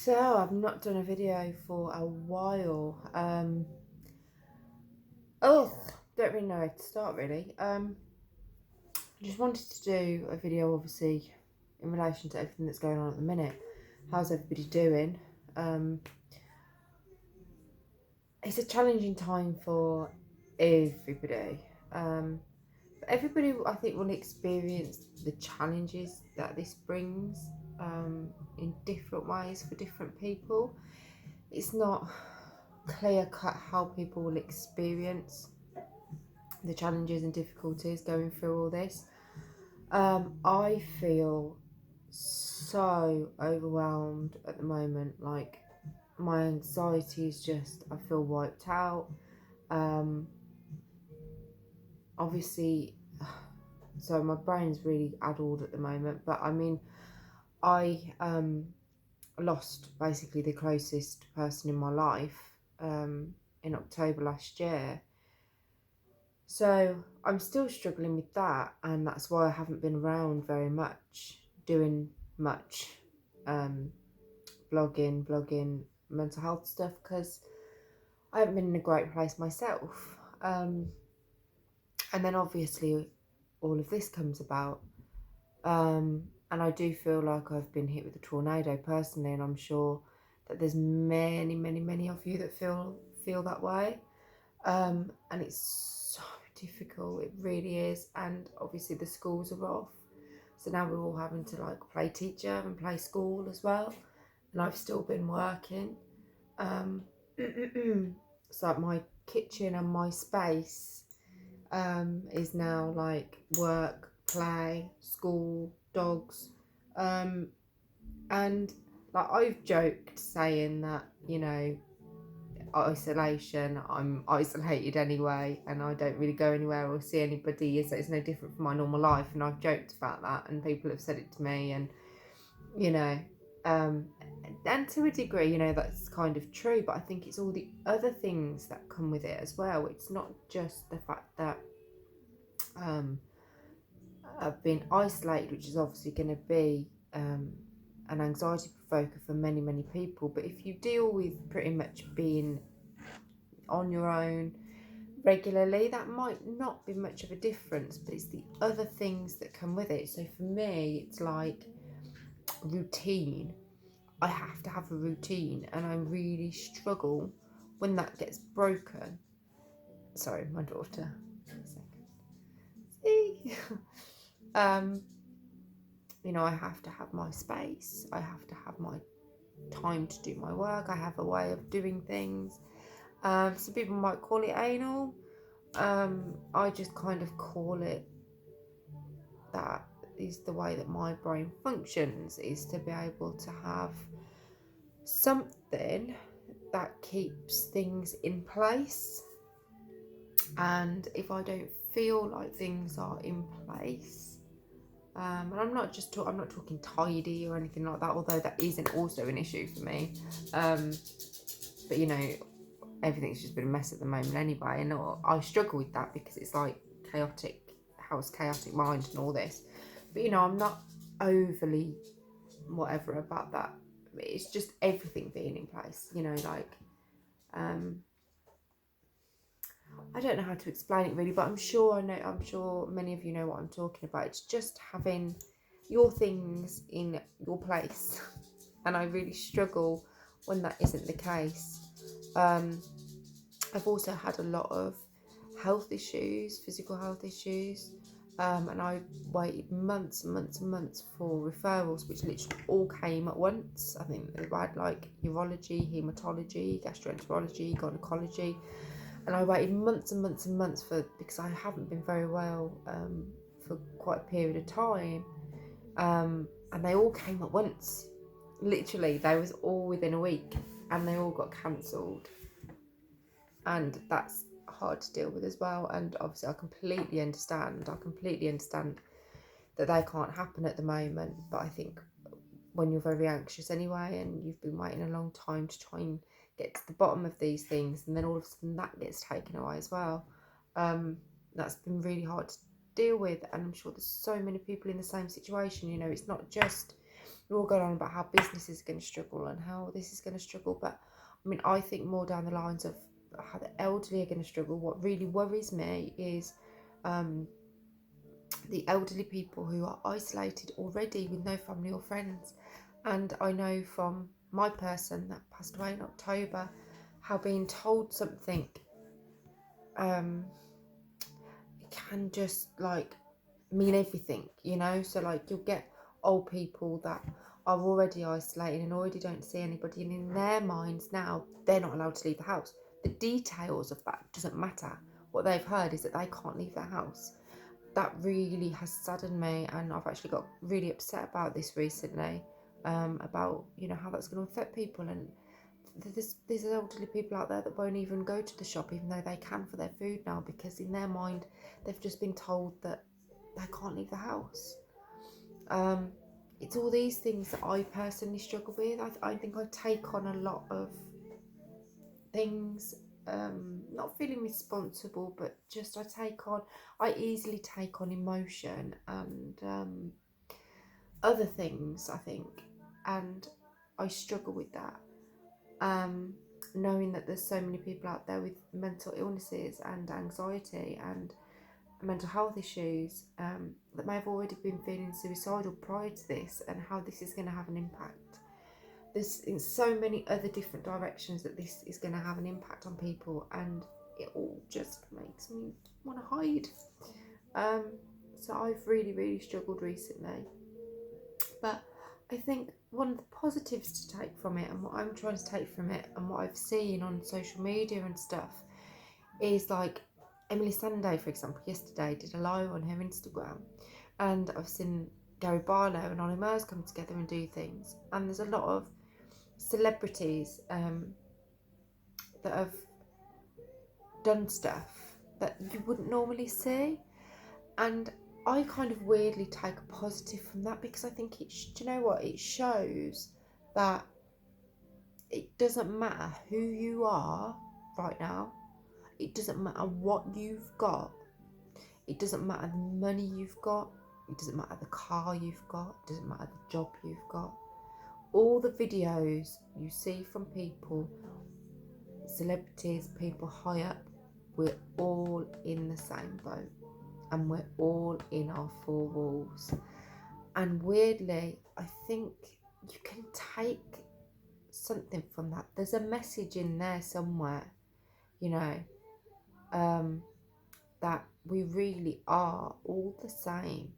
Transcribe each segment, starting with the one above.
So I've not done a video for a while. Oh, don't really know where to start really. I just wanted to do a video, obviously, in relation to everything that's going on at the minute. How's everybody doing? It's a challenging time for everybody. But everybody, I think, will experience the challenges that this brings in different ways for different people. It's not clear cut how people will experience the challenges and difficulties going through all this. I feel so overwhelmed at the moment. Like, my anxiety is just, I feel wiped out. Obviously, so my brain's really addled at the moment, but I mean, I lost basically the closest person in my life in October last year. So I'm still struggling with that, and that's why I haven't been around very much, doing much blogging, mental health stuff, because I haven't been in a great place myself. And then obviously all of this comes about. And I do feel like I've been hit with a tornado personally, and I'm sure that there's many of you that feel that way. And it's so difficult, it really is. And obviously the schools are off, so now we're all having to like play teacher and play school as well, and I've still been working. So my kitchen and my space is now like work, play, school, dogs, and like I've joked saying that, you know, isolation, I'm isolated anyway, and I don't really go anywhere or see anybody, so it's no different from my normal life. And I've joked about that, and people have said it to me, and you know, and to a degree, you know, that's kind of true, but I think it's all the other things that come with it as well. It's not just the fact that I've been isolated, which is obviously going to be an anxiety provoker for many people, but if you deal with pretty much being on your own regularly, that might not be much of a difference, but it's the other things that come with it. So for me, it's like routine. I have to have a routine, and I really struggle when that gets broken. Sorry, my daughter. See? You know, I have to have my space. I have to have my time to do my work. I have a way of doing things. Some people might call it anal. I just kind of call it that is the way that my brain functions, is to be able to have something that keeps things in place. And if I don't feel like things are in place, and I'm not talking tidy or anything like that, although that isn't also an issue for me. But you know, everything's just been a mess at the moment anyway, and I struggle with that because it's like chaotic mind and all this. But you know, I'm not overly whatever about that. It's just everything being in place, you know, like I don't know how to explain it really, but I'm sure many of you know what I'm talking about. It's just having your things in your place. And I really struggle when that isn't the case. I've also had a lot of health issues, physical health issues, and I waited months for referrals, which literally all came at once. I think I had like urology, haematology, gastroenterology, gynecology, and I waited months because I haven't been very well for quite a period of time, and they all came at once. Literally, they was all within a week, and they all got cancelled, and that's hard to deal with as well. And obviously I completely understand that they can't happen at the moment, but I think when you're very anxious anyway, and you've been waiting a long time to try and get to the bottom of these things, and then all of a sudden that gets taken away as well, that's been really hard to deal with. And I'm sure there's so many people in the same situation. You know, it's not just we're all going on about how business is going to struggle and how this is going to struggle. But I mean, I think more down the lines of how the elderly are going to struggle. What really worries me is the elderly people who are isolated already with no family or friends. And I know from my person that passed away in October how being told something it can just like mean everything, you know. So like you'll get old people that are already isolated and already don't see anybody, and in their minds now they're not allowed to leave the house. The details of that doesn't matter. What they've heard is that they can't leave their house. That really has saddened me, and I've actually got really upset about this recently, about, you know, how that's going to affect people. And there's elderly people out there that won't even go to the shop even though they can for their food now, because in their mind they've just been told that they can't leave the house. It's all these things that I personally struggle with. I think I take on a lot of things, not feeling responsible, but just I easily take on emotion and other things, I think, and I struggle with that. Knowing that there's so many people out there with mental illnesses and anxiety and mental health issues, that may have already been feeling suicidal prior to this, and how this is going to have an impact. There's in so many other different directions that this is going to have an impact on people, and it all just makes me want to hide. So I've really struggled recently, but I think one of the positives to take from it, and what I'm trying to take from it, and what I've seen on social media and stuff, is like Emily Sunday, for example, yesterday did a live on her Instagram, and I've seen Gary Barlow and Ollie Murs come together and do things, and there's a lot of celebrities that have done stuff that you wouldn't normally see, and I kind of weirdly take a positive from that, because I think do you know what, it shows that it doesn't matter who you are right now, it doesn't matter what you've got, it doesn't matter the money you've got, it doesn't matter the car you've got, it doesn't matter the job you've got. All the videos you see from people, celebrities, people high up, we're all in the same boat, and we're all in our four walls. And weirdly, I think you can take something from that. There's a message in there somewhere, you know, that we really are all the same.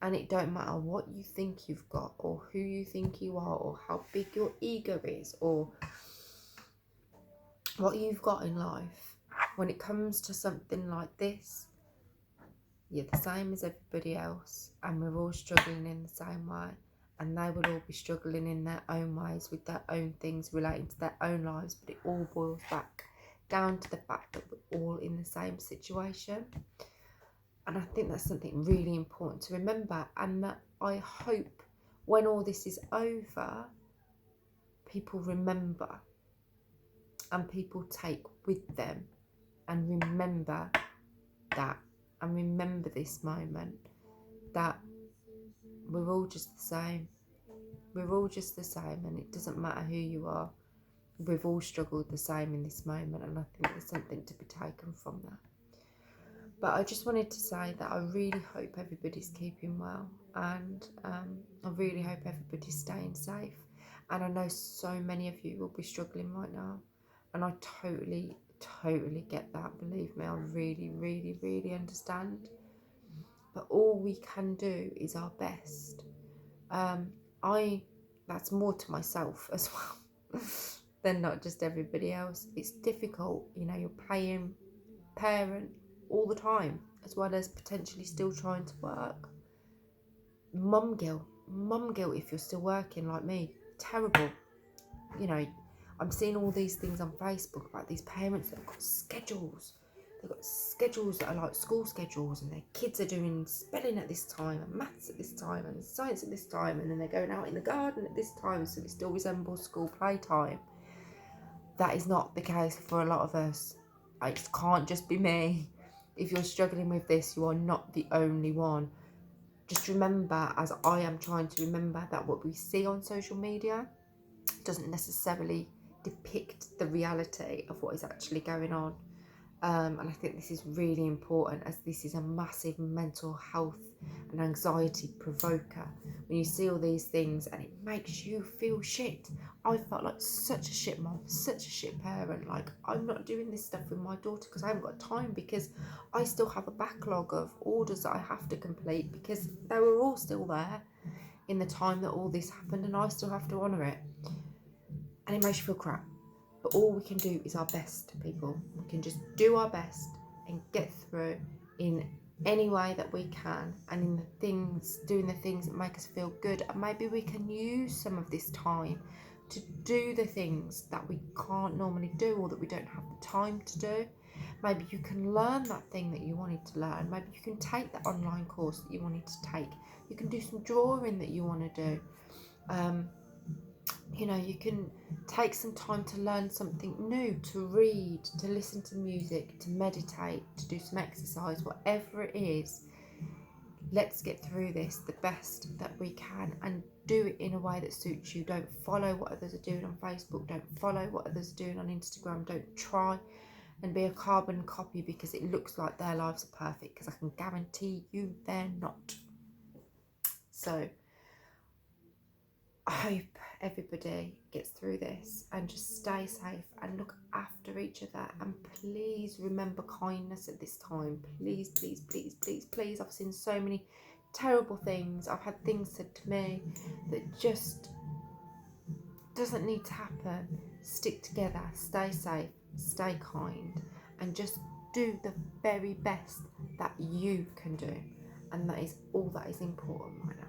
And it don't matter what you think you've got, or who you think you are, or how big your ego is, or what you've got in life. When it comes to something like this, you're the same as everybody else, and we're all struggling in the same way, and they will all be struggling in their own ways with their own things relating to their own lives, but it all boils back down to the fact that we're all in the same situation. And I think that's something really important to remember, and that I hope when all this is over, people remember, and people take with them and remember that, and remember this moment, that we're all just the same. We're all just the same, and it doesn't matter who you are. We've all struggled the same in this moment, and I think there's something to be taken from that. But I just wanted to say that I really hope everybody's keeping well, and I really hope everybody's staying safe. And I know so many of you will be struggling right now, and I totally get that. Believe me, I really understand. But all we can do is our best. That's more to myself as well than not just everybody else. It's difficult, you know, you're playing parent all the time, as well as potentially still trying to work. Mum guilt if you're still working like me, terrible. You know, I'm seeing all these things on Facebook about these parents that have got schedules. They've got schedules that are like school schedules, and their kids are doing spelling at this time, and maths at this time, and science at this time, and then they're going out in the garden at this time, so it still resembles school playtime. That is not the case for a lot of us. It can't just be me. If you're struggling with this, you are not the only one. just remember, as I am trying to remember, that what we see on social media doesn't necessarily depict the reality of what is actually going on. And I think this is really important, as this is a massive mental health and anxiety provoker. When you see all these things and it makes you feel shit. I felt like such a shit mom, such a shit parent. Like, I'm not doing this stuff with my daughter because I haven't got time, because I still have a backlog of orders that I have to complete, because they were all still there in the time that all this happened, and I still have to honour it. And it makes you feel crap. But all we can do is our best, people. We can just do our best and get through in any way that we can, and in the things, doing the things that make us feel good. And maybe we can use some of this time to do the things that we can't normally do, or that we don't have the time to do. Maybe you can learn that thing that you wanted to learn. Maybe you can take that online course that you wanted to take. You can do some drawing that you want to do. You know, you can take some time to learn something new, to read, to listen to music, to meditate, to do some exercise, whatever it is. Let's get through this the best that we can, and do it in a way that suits you. Don't follow what others are doing on Facebook. Don't follow what others are doing on Instagram. Don't try and be a carbon copy because it looks like their lives are perfect, because I can guarantee you they're not. So I hope everybody gets through this, and just stay safe and look after each other. And please remember kindness at this time. Please, please, please, please, please. I've seen so many terrible things. I've had things said to me that just doesn't need to happen. Stick together, stay safe, stay kind, and just do the very best that you can do. And that is all that is important right now.